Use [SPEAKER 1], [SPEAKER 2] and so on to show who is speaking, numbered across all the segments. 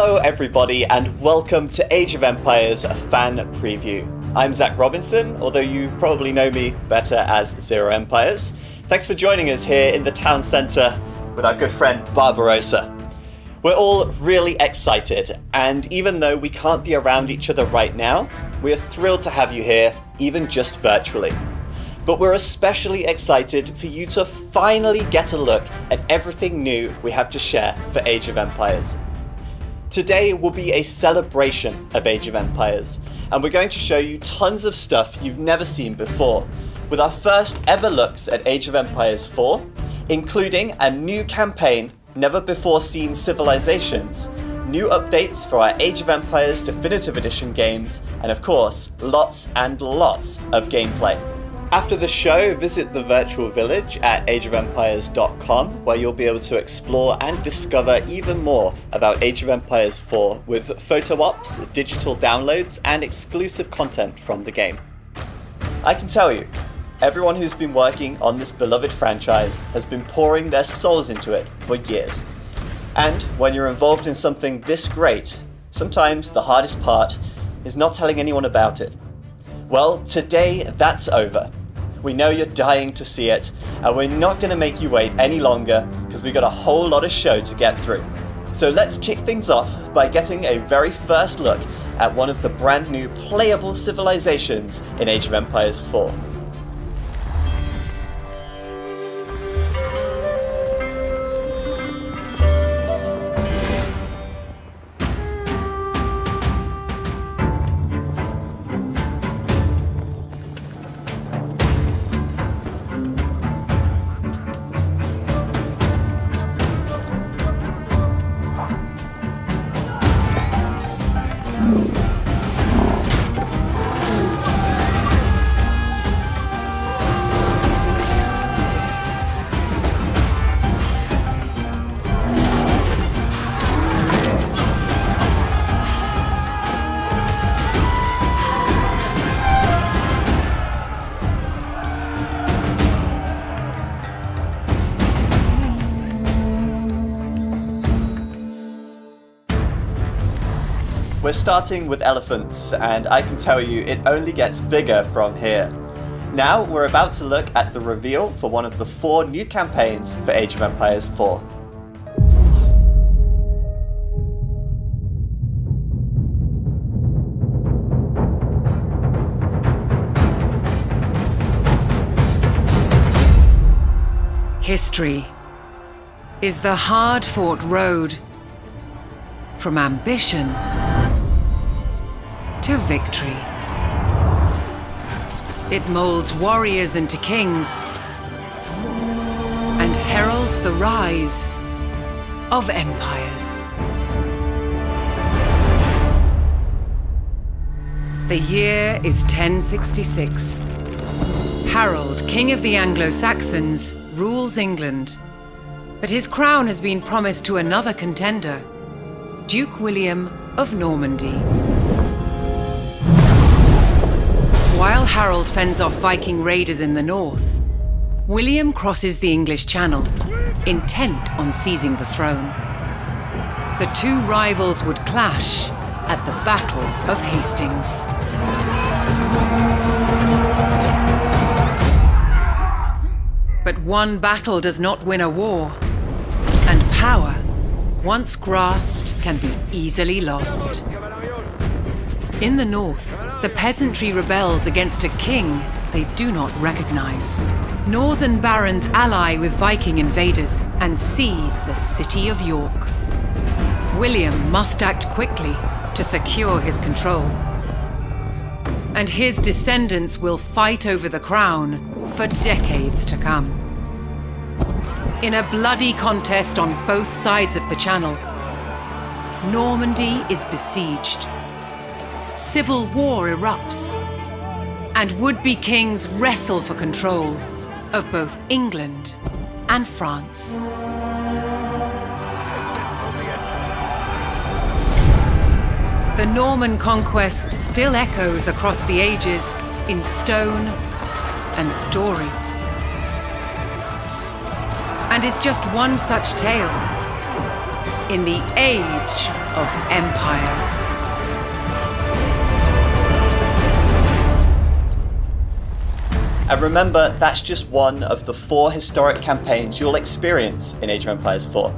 [SPEAKER 1] Hello everybody and welcome to Age of Empires fan preview. I'm Zach Robinson, although you probably know me better as Zero Empires. Thanks for joining us here in the town centre with our good friend Barbarossa. We're all really excited, and even though we can't be around each other right now, we're thrilled to have you here, even just virtually. But we're especially excited for you to finally get a look at everything new we have to share for Age of Empires. Today will be a celebration of Age of Empires, and we're going to show you tons of stuff you've never seen before, with our first ever looks at Age of Empires 4, including a new campaign, never before seen civilizations, new updates for our Age of Empires Definitive Edition games, and of course, lots and lots of gameplay. After the show, visit the virtual village at ageofempires.com, where you'll be able to explore and discover even more about Age of Empires 4 with photo ops, digital downloads, and exclusive content from the game. I can tell you, everyone who's been working on this beloved franchise has been pouring their souls into it for years. And when you're involved in something this great, sometimes the hardest part is not telling anyone about it. Well, today that's over. We know you're dying to see it, and we're not going to make you wait any longer because we've got a whole lot of show to get through. So let's kick things off by getting a very first look at one of the brand new playable civilizations in Age of Empires 4. We're starting with elephants, and I can tell you it only gets bigger from here. Now we're about to look at the reveal for one of the 4 new campaigns for Age of Empires 4.
[SPEAKER 2] History is the hard-fought road from ambition to victory. It molds warriors into kings and heralds the rise of empires. The year is 1066. Harold, King of the Anglo-Saxons, rules England, but his crown has been promised to another contender, Duke William of Normandy. While Harold fends off Viking raiders in the north, William crosses the English Channel, intent on seizing the throne. The two rivals would clash at the Battle of Hastings. But one battle does not win a war, and power, once grasped, can be easily lost. In the north, the peasantry rebels against a king they do not recognize. Northern barons ally with Viking invaders and seize the city of York. William must act quickly to secure his control. And his descendants will fight over the crown for decades to come. In a bloody contest on both sides of the Channel, Normandy is besieged. Civil war erupts, and would-be kings wrestle for control of both England and France. The Norman conquest still echoes across the ages in stone and story. And is just one such tale. in the Age of Empires.
[SPEAKER 1] And remember, that's just one of the 4 historic campaigns you'll experience in Age of Empires 4.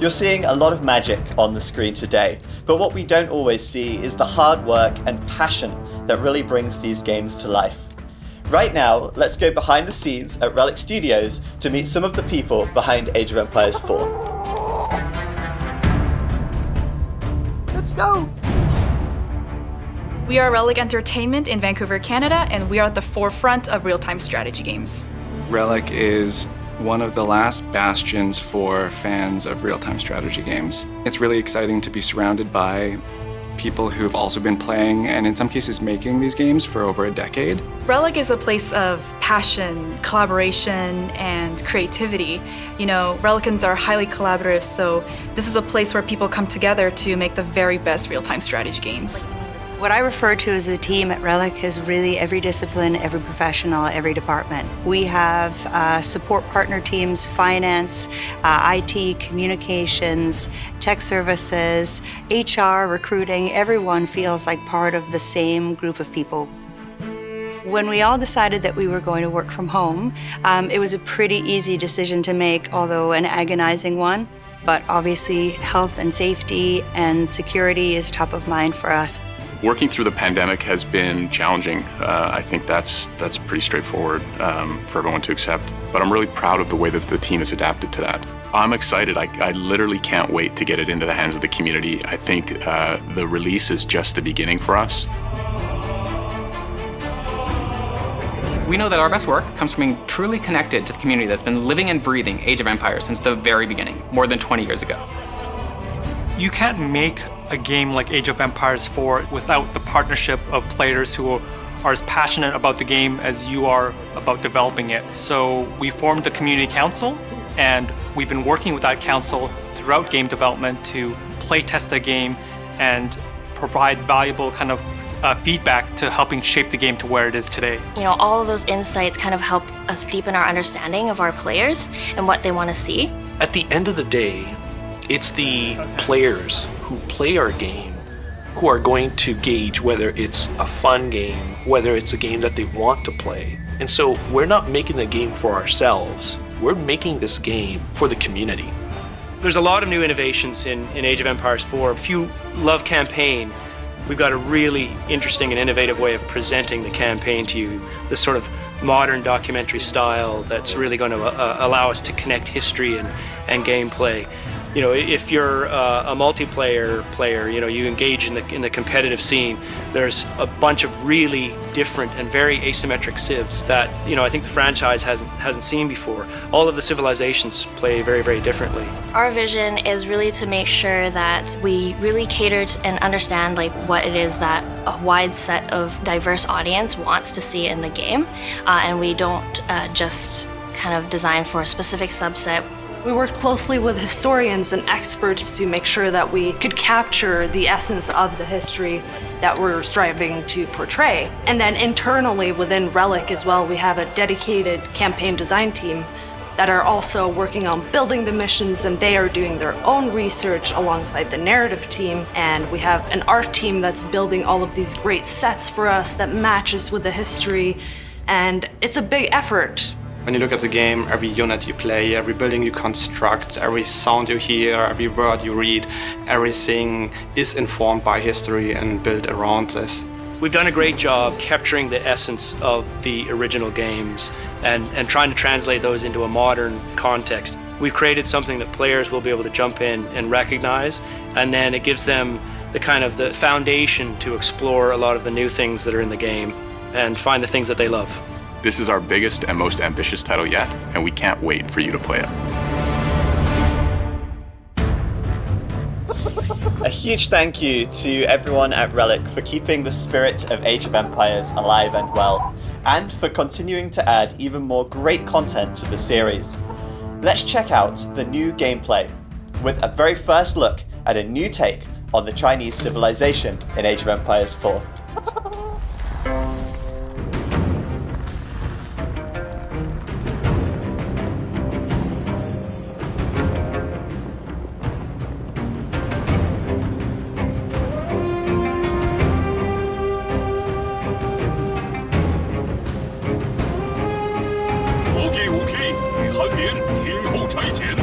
[SPEAKER 1] You're seeing a lot of magic on the screen today, but what we don't always see is the hard work and passion that really brings these games to life. Right now, let's go behind the scenes at Relic Studios to meet some of the people behind Age of Empires 4. Let's go!
[SPEAKER 3] We are Relic Entertainment in Vancouver, Canada, and we are at the forefront of real-time strategy games.
[SPEAKER 4] Relic is one of the last bastions for fans of real-time strategy games. It's really exciting to be surrounded by people who've also been playing, and in some cases making, these games for over a decade.
[SPEAKER 3] Relic is a place of passion, collaboration, and creativity. You know, Relicans are highly collaborative, so this is a place where people come together to make the very best real-time strategy games.
[SPEAKER 5] What I refer to as the team at Relic is really every discipline, every professional, every department. We have support partner teams, finance, IT, communications, tech services, HR, recruiting. Everyone feels like part of the same group of people. When we all decided that we were going to work from home, it was a pretty easy decision to make, although an agonizing one. But obviously, health and safety and security is top of mind for us.
[SPEAKER 6] Working through the pandemic has been challenging. I think that's pretty straightforward for everyone to accept. But I'm really proud of the way that the team has adapted to that. I'm excited. I literally can't wait to get it into the hands of the community. I think the release is just the beginning for us.
[SPEAKER 7] We know that our best work comes from being truly connected to the community that's been living and breathing Age of Empires since the very beginning, more than 20 years ago.
[SPEAKER 8] You can't make a game like Age of Empires 4 without the partnership of players who are as passionate about the game as you are about developing it. So we formed the community council, and we've been working with that council throughout game development to play test the game and provide valuable kind of feedback to helping shape the game to where it is today.
[SPEAKER 9] You know, all of those insights kind of help us deepen our understanding of our players and what they want to see.
[SPEAKER 10] At the end of the day, it's the players who play our game who are going to gauge whether it's a fun game, whether it's a game that they want to play. And so we're not making the game for ourselves. We're making this game for the community.
[SPEAKER 11] There's a lot of new innovations in Age of Empires 4. If you love campaign, we've got a really interesting and innovative way of presenting the campaign to you. This sort of modern documentary style that's really going to allow us to connect history and gameplay. You know, if you're a multiplayer player, you know, you engage in the competitive scene. There's a bunch of really different and very asymmetric civs that, you know, I think the franchise hasn't seen before. All of the civilizations play very, very differently.
[SPEAKER 9] Our vision is really to make sure that we really cater to and understand like what it is that a wide set of diverse audience wants to see in the game, and we don't just kind of design for a specific subset.
[SPEAKER 12] We worked closely with historians and experts to make sure that we could capture the essence of the history that we're striving to portray. And then internally within Relic as well, we have a dedicated campaign design team that are also working on building the missions, and they are doing their own research alongside the narrative team. And we have an art team that's building all of these great sets for us that matches with the history. And it's a big effort.
[SPEAKER 13] When you look at the game, every unit you play, every building you construct, every sound you hear, every word you read, everything is informed by history and built around this.
[SPEAKER 11] We've done a great job capturing the essence of the original games and trying to translate those into a modern context. We've created something that players will be able to jump in and recognize, and then it gives them the foundation to explore a lot of the new things that are in the game and find the things that they love.
[SPEAKER 6] This is our biggest and most ambitious title yet, and we can't wait for you to play it.
[SPEAKER 1] A huge thank you to everyone at Relic for keeping the spirit of Age of Empires alive and well, and for continuing to add even more great content to the series. Let's check out the new gameplay, with a very first look at a new take on the Chinese civilization in Age of Empires 4.
[SPEAKER 14] 记武器，与韩联听候差遣。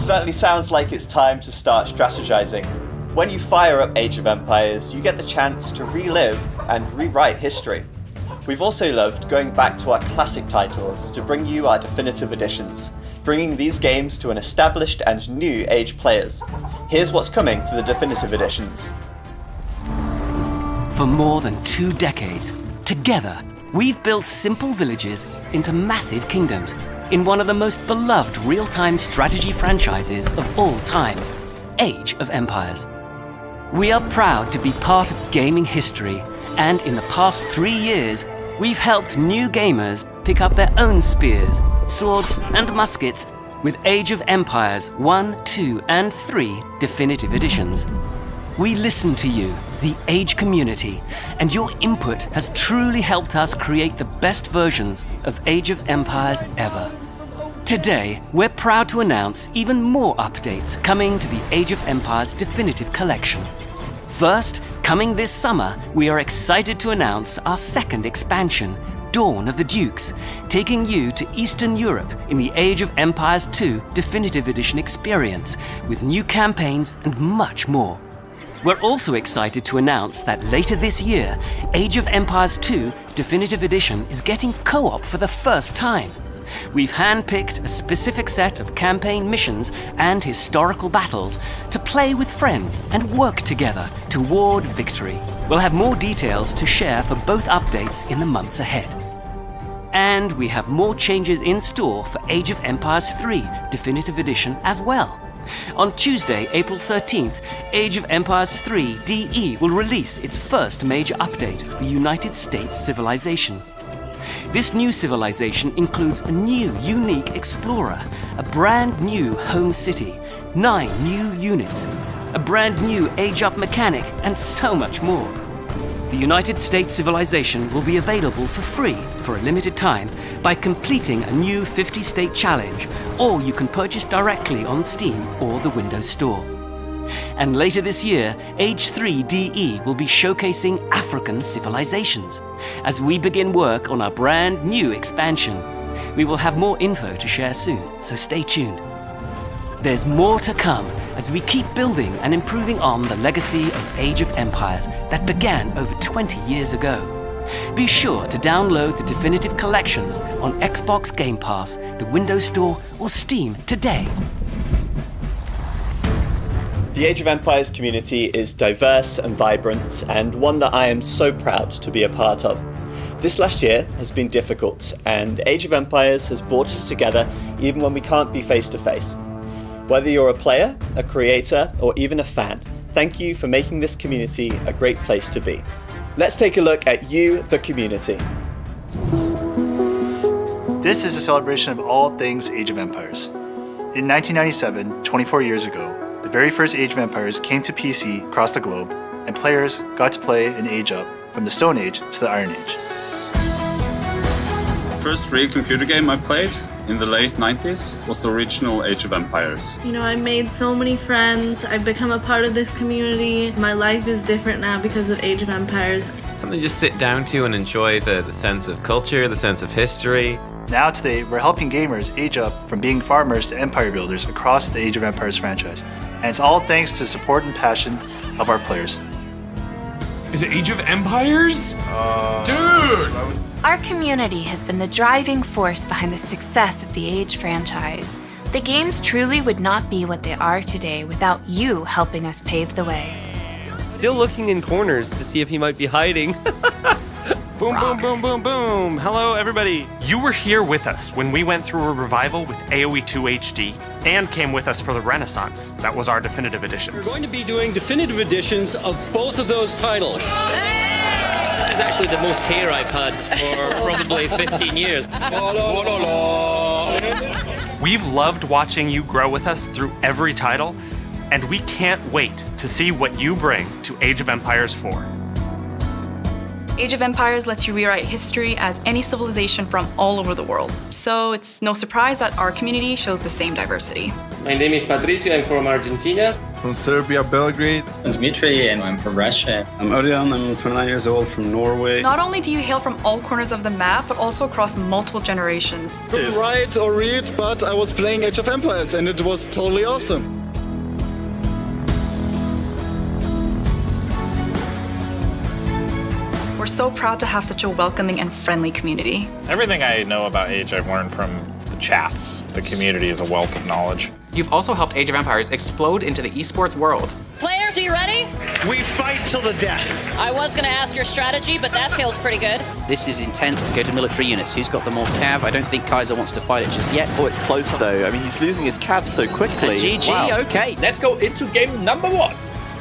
[SPEAKER 1] Certainly sounds like it's time to start strategizing. When you fire up Age of Empires, you get the chance to relive and rewrite history. We've also loved going back to our classic titles to bring you our definitive editions, bringing these games to an established and new Age players. Here's what's coming to the definitive editions.
[SPEAKER 15] For more than 2 decades, together, we've built simple villages into massive kingdoms in one of the most beloved real-time strategy franchises of all time, Age of Empires. We are proud to be part of gaming history, and in the past 3 years, we've helped new gamers pick up their own spears, swords, and muskets with Age of Empires 1, 2, and 3 definitive editions. We listen to you, the Age community, and your input has truly helped us create the best versions of Age of Empires ever. Today, we're proud to announce even more updates coming to the Age of Empires Definitive Collection. First, coming this summer, we are excited to announce our second expansion, Dawn of the Dukes, taking you to Eastern Europe in the Age of Empires 2 Definitive Edition experience, with new campaigns and much more. We're also excited to announce that later this year, Age of Empires 2 Definitive Edition is getting co-op for the first time. We've handpicked a specific set of campaign missions and historical battles to play with friends and work together toward victory. We'll have more details to share for both updates in the months ahead. And we have more changes in store for Age of Empires 3 Definitive Edition as well. On Tuesday, April 13th, Age of Empires 3 DE will release its first major update, the United States Civilization. This new civilization includes a new, unique explorer, a brand new home city, 9 new units, a brand new age-up mechanic, and so much more. The United States Civilization will be available for free for a limited time by completing a new 50-state challenge, or you can purchase directly on Steam or the Windows Store. And later this year, Age 3 DE will be showcasing African civilizations as we begin work on our brand new expansion. We will have more info to share soon, so stay tuned. There's more to come as we keep building and improving on the legacy of Age of Empires that began over 20 years ago. Be sure to download the definitive collections on Xbox Game Pass, the Windows Store, or Steam today.
[SPEAKER 1] The Age of Empires community is diverse and vibrant, and one that I am so proud to be a part of. This last year has been difficult, and Age of Empires has brought us together even when we can't be face to face. Whether you're a player, a creator, or even a fan, thank you for making this community a great place to be. Let's take a look at you, the community.
[SPEAKER 16] This is a celebration of all things Age of Empires. In 1997, 24 years ago, the very first Age of Empires came to PC across the globe, and players got to play an age up from the Stone Age to the Iron Age.
[SPEAKER 17] The first real computer game I played in the late 90s was the original Age of Empires.
[SPEAKER 18] You know, I've made so many friends. I've become a part of this community. My life is different now because of Age of Empires.
[SPEAKER 19] Something to just sit down to and enjoy the sense of culture, the sense of history.
[SPEAKER 16] Now today, we're helping gamers age up from being farmers to empire builders across the Age of Empires franchise. And it's all thanks to support and passion of our players.
[SPEAKER 14] Is it Age of Empires? Dude!
[SPEAKER 20] Our community has been the driving force behind the success of the Age franchise. The games truly would not be what they are today without you helping us pave the way.
[SPEAKER 21] Still looking in corners to see if he might be hiding. Boom, boom, boom, boom, boom. Hello, everybody. You were here with us when we went through a revival with AoE 2 HD and came with us for the Renaissance. That was our definitive editions.
[SPEAKER 22] We're going to be doing definitive editions of both of those titles. This is actually the most hair I've had for probably 15 years.
[SPEAKER 21] We've loved watching you grow with us through every title, and we can't wait to see what you bring to Age of Empires 4.
[SPEAKER 3] Age of Empires lets you rewrite history as any civilization from all over the world. So it's no surprise that our community shows the same diversity.
[SPEAKER 22] My name is Patricio, I'm from Argentina.
[SPEAKER 23] From Serbia, Belgrade.
[SPEAKER 24] I'm Dmitry and I'm from Russia.
[SPEAKER 23] I'm Orion, I'm 29 years old from Norway.
[SPEAKER 3] Not only do you hail from all corners of the map, but also across multiple generations.
[SPEAKER 25] Couldn't write or read, but I was playing Age of Empires and it was totally awesome.
[SPEAKER 3] We're so proud to have such a welcoming and friendly community.
[SPEAKER 26] Everything I know about Age I've learned from the chats. The community is a wealth of knowledge.
[SPEAKER 7] You've also helped Age of Empires explode into the esports world.
[SPEAKER 27] Players, are you ready?
[SPEAKER 25] We fight till the death.
[SPEAKER 27] I was going to ask your strategy, but that feels pretty good.
[SPEAKER 28] This is intense. Let's go to military units. Who's got the more cav? I don't think Kaiser wants to fight it just yet.
[SPEAKER 1] Oh, it's close though. I mean, he's losing his cav so quickly.
[SPEAKER 28] GG,
[SPEAKER 1] wow.
[SPEAKER 28] Okay.
[SPEAKER 22] Let's go into game number 1.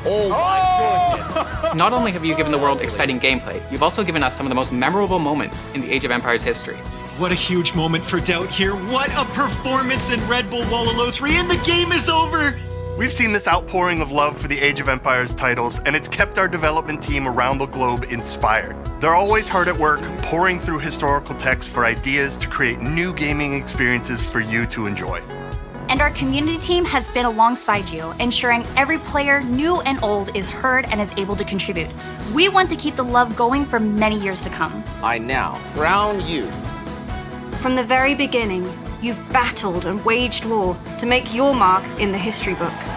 [SPEAKER 22] Oh my goodness.
[SPEAKER 7] Not only have you given the world exciting gameplay, you've also given us some of the most memorable moments in the Age of Empires history.
[SPEAKER 29] What a huge moment for Doubt here. What a performance in Red Bull Wallaloo 3, and the game is over!
[SPEAKER 30] We've seen this outpouring of love for the Age of Empires titles, and it's kept our development team around the globe inspired. They're always hard at work, pouring through historical texts for ideas to create new gaming experiences for you to enjoy.
[SPEAKER 31] And our community team has been alongside you, ensuring every player, new and old, is heard and is able to contribute. We want to keep the love going for many years to come.
[SPEAKER 32] I now crown you.
[SPEAKER 5] From the very beginning, you've battled and waged war to make your mark in the history books.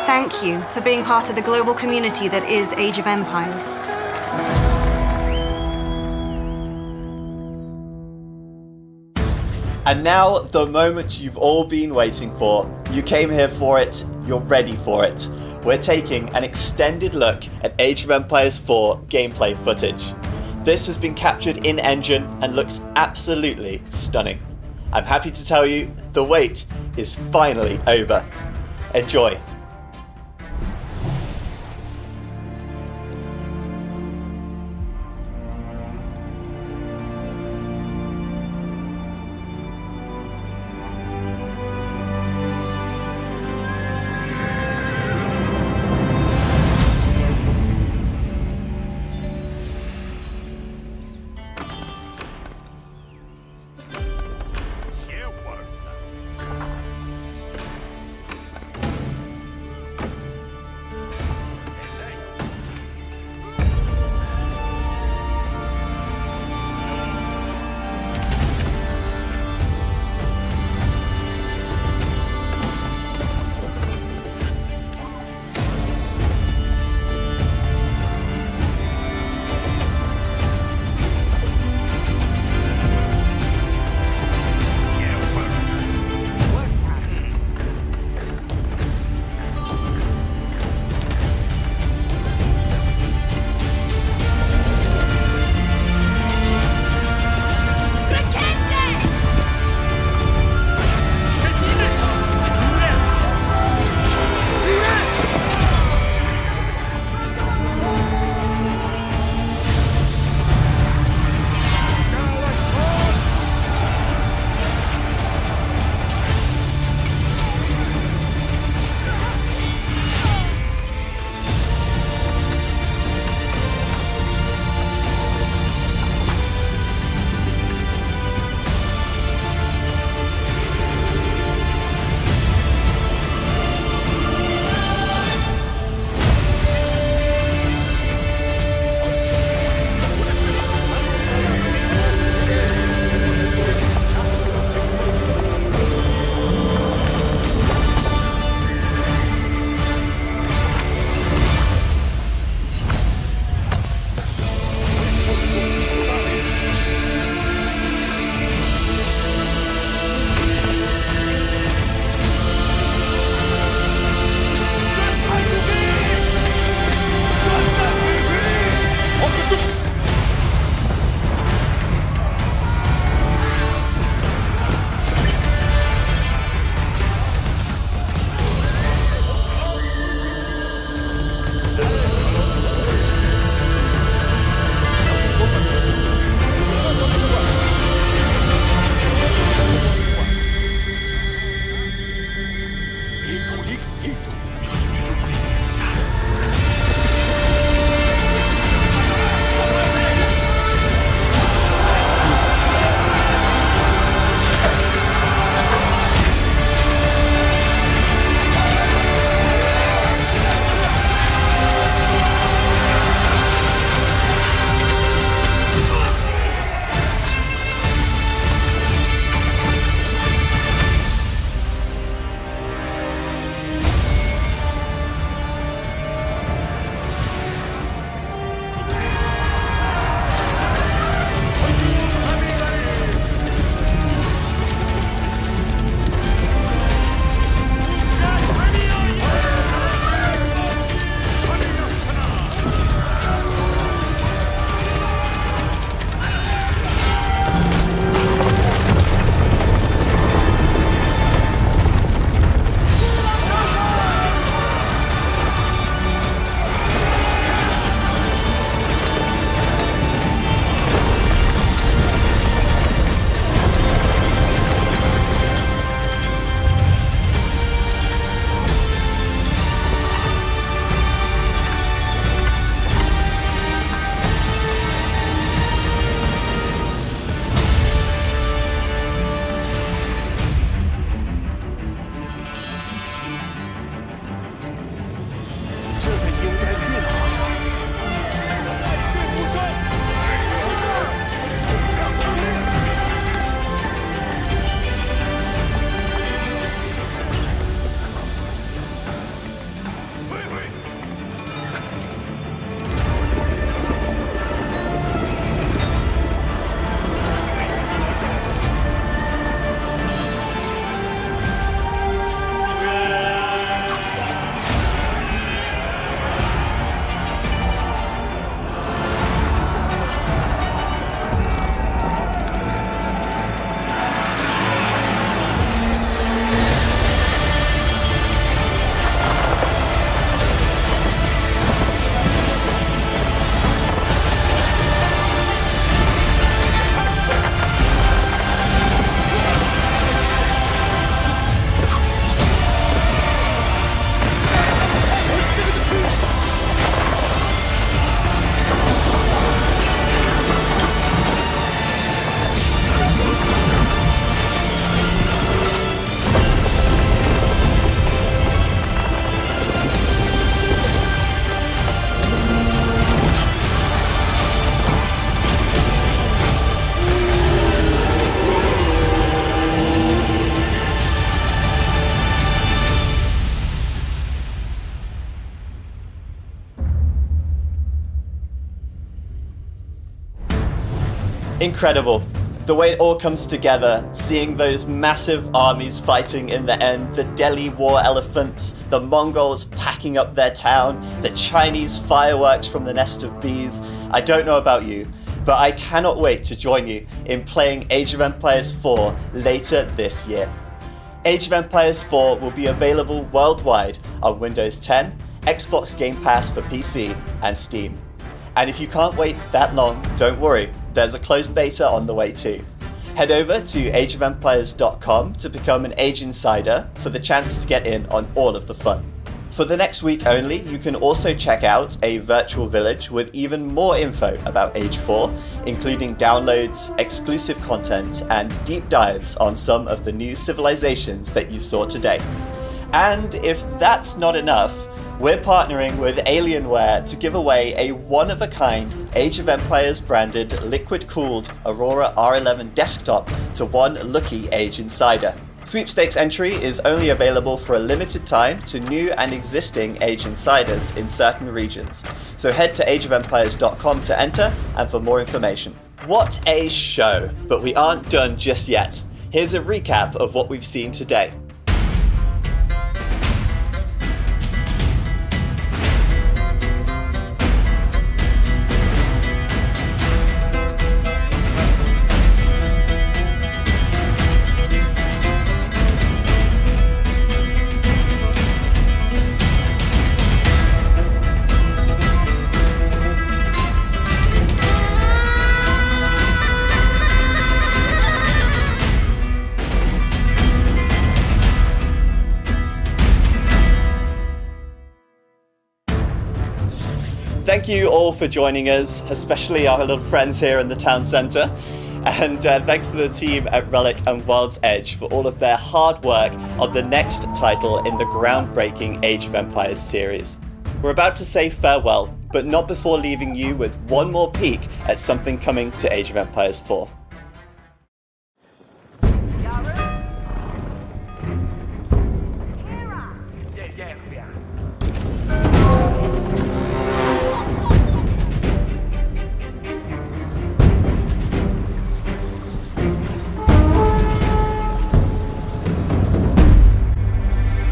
[SPEAKER 5] Thank you for being part of the global community that is Age of Empires.
[SPEAKER 1] And now, the moment you've all been waiting for. You came here for it, you're ready for it. We're taking an extended look at Age of Empires 4 gameplay footage. This has been captured in-engine and looks absolutely stunning. I'm happy to tell you, the wait is finally over. Enjoy. Incredible. The way it all comes together, seeing those massive armies fighting in the end, the Delhi war elephants, the Mongols packing up their town, the Chinese fireworks from the nest of bees. I don't know about you, but I cannot wait to join you in playing Age of Empires 4 later this year. Age of Empires 4 will be available worldwide on Windows 10, Xbox Game Pass for PC, and Steam. And if you can't wait that long, don't worry, there's a closed beta on the way too. Head over to ageofempires.com to become an Age Insider for the chance to get in on all of the fun. For the next week only, you can also check out a virtual village with even more info about Age 4, including downloads, exclusive content, and deep dives on some of the new civilizations that you saw today. And if that's not enough, we're partnering with Alienware to give away a one-of-a-kind Age of Empires branded liquid-cooled Aurora R11 desktop to one lucky Age Insider. Sweepstakes entry is only available for a limited time to new and existing Age Insiders in certain regions, so head to ageofempires.com to enter and for more information. What a show, but we aren't done just yet. Here's a recap of what we've seen today. Thank you all for joining us, especially our little friends here in the town centre. And thanks to the team at Relic and World's Edge for all of their hard work on the next title in the groundbreaking Age of Empires series. We're about to say farewell, but not before leaving you with one more peek at something coming to Age of Empires 4.